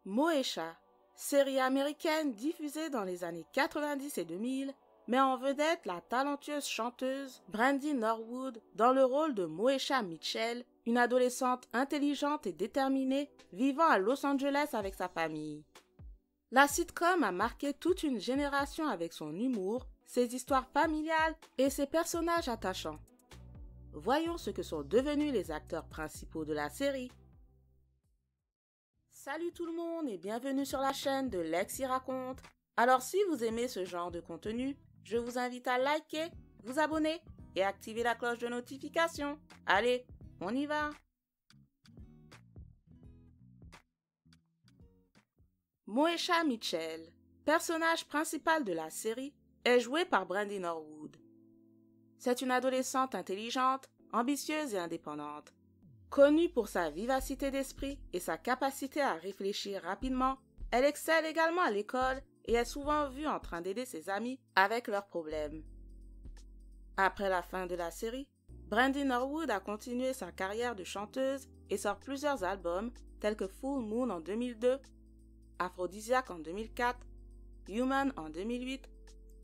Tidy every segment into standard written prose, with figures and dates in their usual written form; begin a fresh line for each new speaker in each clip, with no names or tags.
Moesha, série américaine diffusée dans les années 90 et 2000, met en vedette la talentueuse chanteuse Brandy Norwood dans le rôle de Moesha Mitchell, une adolescente intelligente et déterminée vivant à Los Angeles avec sa famille. La sitcom a marqué toute une génération avec son humour, ses histoires familiales et ses personnages attachants. Voyons ce que sont devenus les acteurs principaux de la série. Salut tout le monde et bienvenue sur la chaîne de Lexi Raconte. Alors si vous aimez ce genre de contenu, je vous invite à liker, vous abonner et activer la cloche de notification. Allez, on y va! Moesha Mitchell, personnage principal de la série, est jouée par Brandy Norwood. C'est une adolescente intelligente, ambitieuse et indépendante. Connue pour sa vivacité d'esprit et sa capacité à réfléchir rapidement, elle excelle également à l'école et est souvent vue en train d'aider ses amis avec leurs problèmes. Après la fin de la série, Brandy Norwood a continué sa carrière de chanteuse et sort plusieurs albums tels que Full Moon en 2002, Aphrodisiac en 2004, Human en 2008,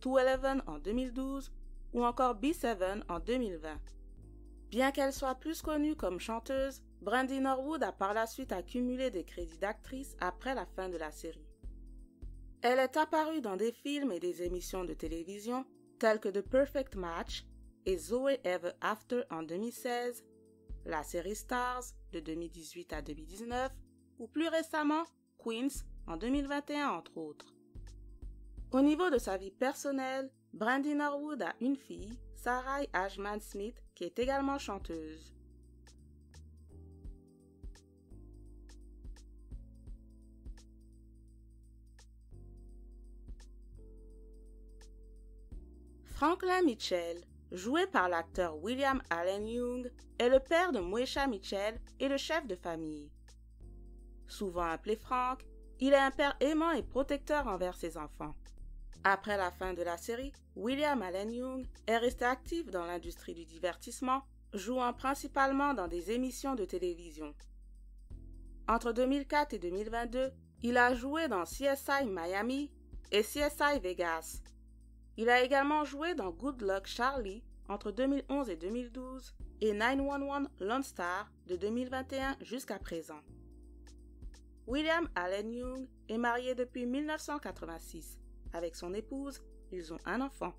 211 en 2012 ou encore B7 en 2020. Bien qu'elle soit plus connue comme chanteuse, Brandy Norwood a par la suite accumulé des crédits d'actrice après la fin de la série. Elle est apparue dans des films et des émissions de télévision tels que The Perfect Match et Zoe Ever After en 2016, la série Stars de 2018 à 2019 ou plus récemment Queens en 2021 entre autres. Au niveau de sa vie personnelle, Brandy Norwood a une fille, Sarai Ashman Smith, qui est également chanteuse. Franklin Mitchell, joué par l'acteur William Allen Young, est le père de Moesha Mitchell et le chef de famille. Souvent appelé Frank, il est un père aimant et protecteur envers ses enfants. Après la fin de la série, William Allen Young est resté actif dans l'industrie du divertissement, jouant principalement dans des émissions de télévision. Entre 2004 et 2022, il a joué dans CSI Miami et CSI Vegas. Il a également joué dans Good Luck Charlie entre 2011 et 2012 et 911 Lone Star de 2021 jusqu'à présent. William Allen Young est marié depuis 1986. Avec son épouse, ils ont un enfant.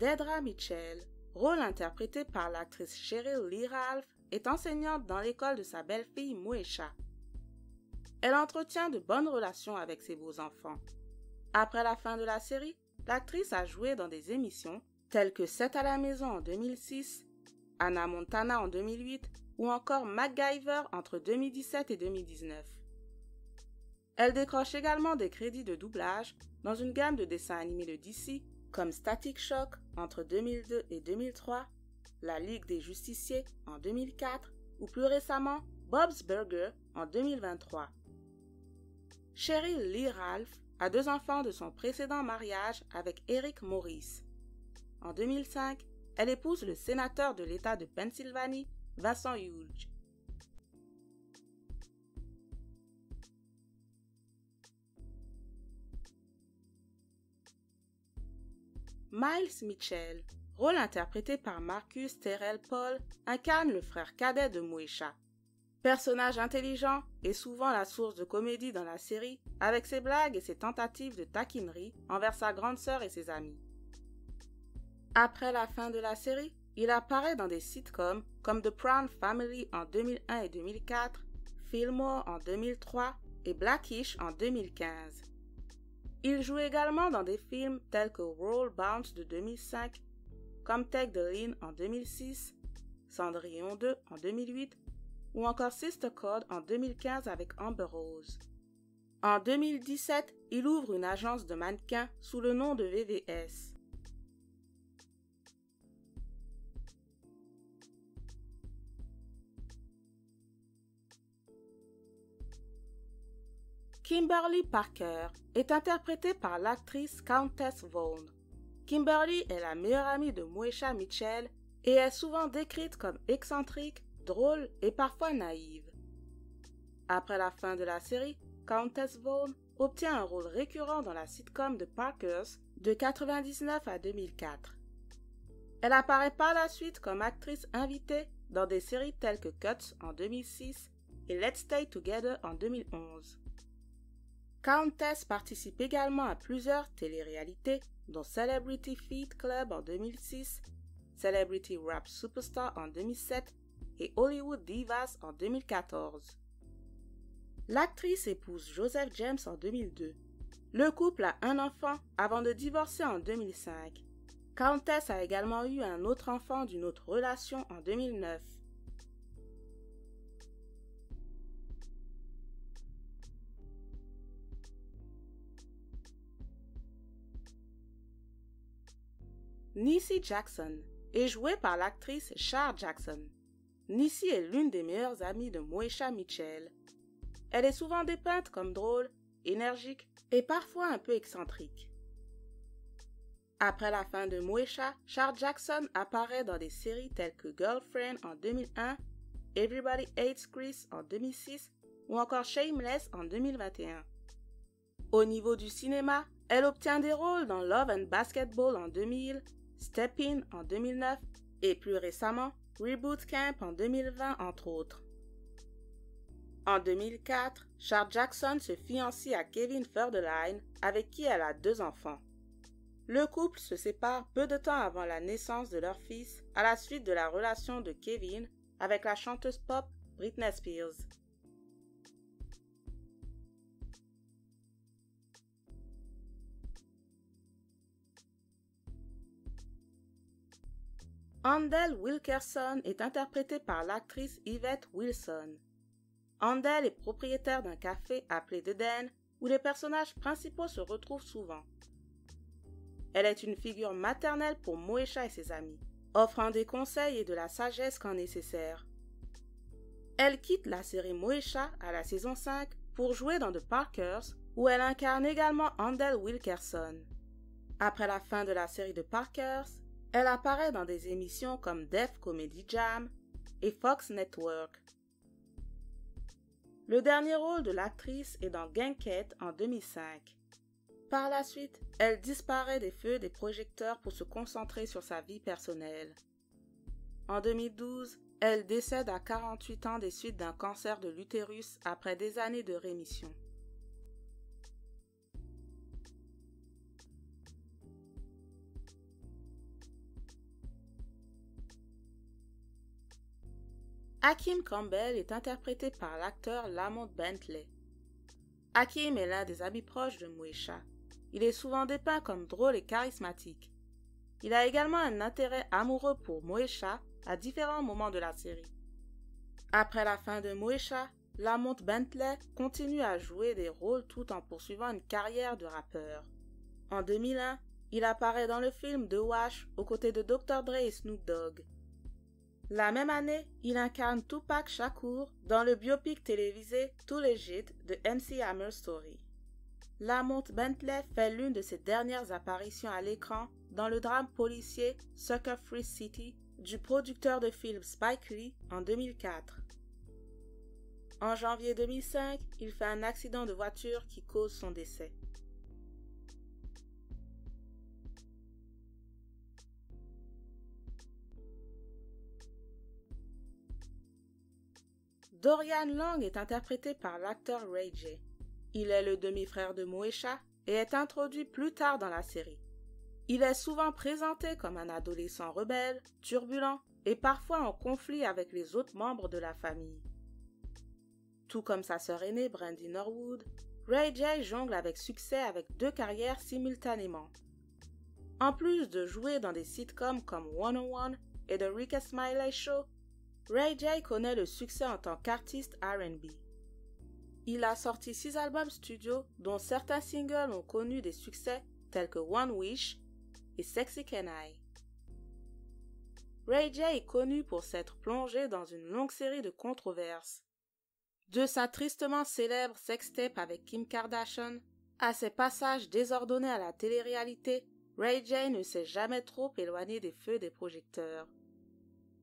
Deidra Mitchell, rôle interprété par l'actrice Cheryl Lee Ralph, est enseignante dans l'école de sa belle-fille Moesha. Elle entretient de bonnes relations avec ses beaux-enfants. Après la fin de la série, l'actrice a joué dans des émissions telles que 7 à la maison en 2006, Hannah Montana en 2008 ou encore MacGyver entre 2017 et 2019. Elle décroche également des crédits de doublage dans une gamme de dessins animés de DC comme Static Shock entre 2002 et 2003, La Ligue des Justiciers en 2004 ou plus récemment Bob's Burgers en 2023. Cheryl Lee Ralph a 2 enfants de son précédent mariage avec Eric Morris. En 2005, elle épouse le sénateur de l'État de Pennsylvanie, Vincent Hughes. Miles Mitchell, rôle interprété par Marcus Terrell Paul, incarne le frère cadet de Moesha. Personnage intelligent et souvent la source de comédie dans la série, avec ses blagues et ses tentatives de taquinerie envers sa grande sœur et ses amis. Après la fin de la série, il apparaît dans des sitcoms comme The Proud Family en 2001 et 2004, Fillmore en 2003 et Blackish en 2015. Il joue également dans des films tels que Roll Bounce de 2005, Come Take the Lean en 2006, Cendrillon 2 en 2008 ou encore Sister Code en 2015 avec Amber Rose. En 2017, il ouvre une agence de mannequins sous le nom de VVS. Kimberly Parker est interprétée par l'actrice Countess Vaughn. Kimberly est la meilleure amie de Moesha Mitchell et est souvent décrite comme excentrique, drôle et parfois naïve. Après la fin de la série, Countess Vaughn obtient un rôle récurrent dans la sitcom de Parkers de 1999 à 2004. Elle apparaît par la suite comme actrice invitée dans des séries telles que Cuts en 2006 et Let's Stay Together en 2011. Countess participe également à plusieurs téléréalités, dont Celebrity Feed Club en 2006, Celebrity Rap Superstar en 2007 et Hollywood Divas en 2014. L'actrice épouse Joseph James en 2002. Le couple a un enfant avant de divorcer en 2005. Countess a également eu un autre enfant d'une autre relation en 2009. Niecy Jackson est jouée par l'actrice Shar Jackson. Niecy est l'une des meilleures amies de Moesha Mitchell. Elle est souvent dépeinte comme drôle, énergique et parfois un peu excentrique. Après la fin de Moesha, Shar Jackson apparaît dans des séries telles que Girlfriend en 2001, Everybody Hates Chris en 2006 ou encore Shameless en 2021. Au niveau du cinéma, elle obtient des rôles dans Love and Basketball en 2000, Step In en 2009 et plus récemment Reboot Camp en 2020 entre autres. En 2004, Shar Jackson se fiancie à Kevin Federline avec qui elle a 2 enfants. Le couple se sépare peu de temps avant la naissance de leur fils à la suite de la relation de Kevin avec la chanteuse pop Britney Spears. Handel Wilkerson est interprétée par l'actrice Yvette Wilson. Handel est propriétaire d'un café appelé The Den où les personnages principaux se retrouvent souvent. Elle est une figure maternelle pour Moesha et ses amis, offrant des conseils et de la sagesse quand nécessaire. Elle quitte la série Moesha à la saison 5 pour jouer dans The Parkers où elle incarne également Handel Wilkerson. Après la fin de la série The Parkers, elle apparaît dans des émissions comme Def Comedy Jam et Fox Network. Le dernier rôle de l'actrice est dans Gankette en 2005. Par la suite, elle disparaît des feux des projecteurs pour se concentrer sur sa vie personnelle. En 2012, elle décède à 48 ans des suites d'un cancer de l'utérus après des années de rémission. Hakeem Campbell est interprété par l'acteur Lamont Bentley. Hakeem est l'un des amis proches de Moesha. Il est souvent dépeint comme drôle et charismatique. Il a également un intérêt amoureux pour Moesha à différents moments de la série. Après la fin de Moesha, Lamont Bentley continue à jouer des rôles tout en poursuivant une carrière de rappeur. En 2001, il apparaît dans le film The Wash aux côtés de Dr. Dre et Snoop Dogg. La même année, il incarne Tupac Shakur dans le biopic télévisé Too Legit de MC Hammer Story. Lamont Bentley fait l'une de ses dernières apparitions à l'écran dans le drame policier Sucker Free City du producteur de films Spike Lee en 2004. En janvier 2005, il fait un accident de voiture qui cause son décès. Dorian Long est interprété par l'acteur Ray J. Il est le demi-frère de Moesha et est introduit plus tard dans la série. Il est souvent présenté comme un adolescent rebelle, turbulent et parfois en conflit avec les autres membres de la famille. Tout comme sa sœur aînée Brandy Norwood, Ray J jongle avec succès avec 2 carrières simultanément. En plus de jouer dans des sitcoms comme 101 et The Rick Smiley Show, Ray J connaît le succès en tant qu'artiste R&B. Il a sorti 6 albums studio dont certains singles ont connu des succès tels que One Wish et Sexy Can I. Ray J est connu pour s'être plongé dans une longue série de controverses. De sa tristement célèbre sextape avec Kim Kardashian à ses passages désordonnés à la télé-réalité, Ray J ne s'est jamais trop éloigné des feux des projecteurs.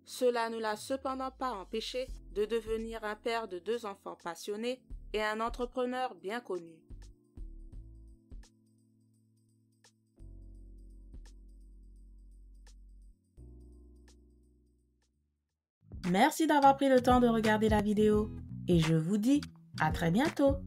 Cela ne l'a cependant pas empêché de devenir un père de 2 enfants passionnés et un entrepreneur bien connu. Merci d'avoir pris le temps de regarder la vidéo et je vous dis à très bientôt.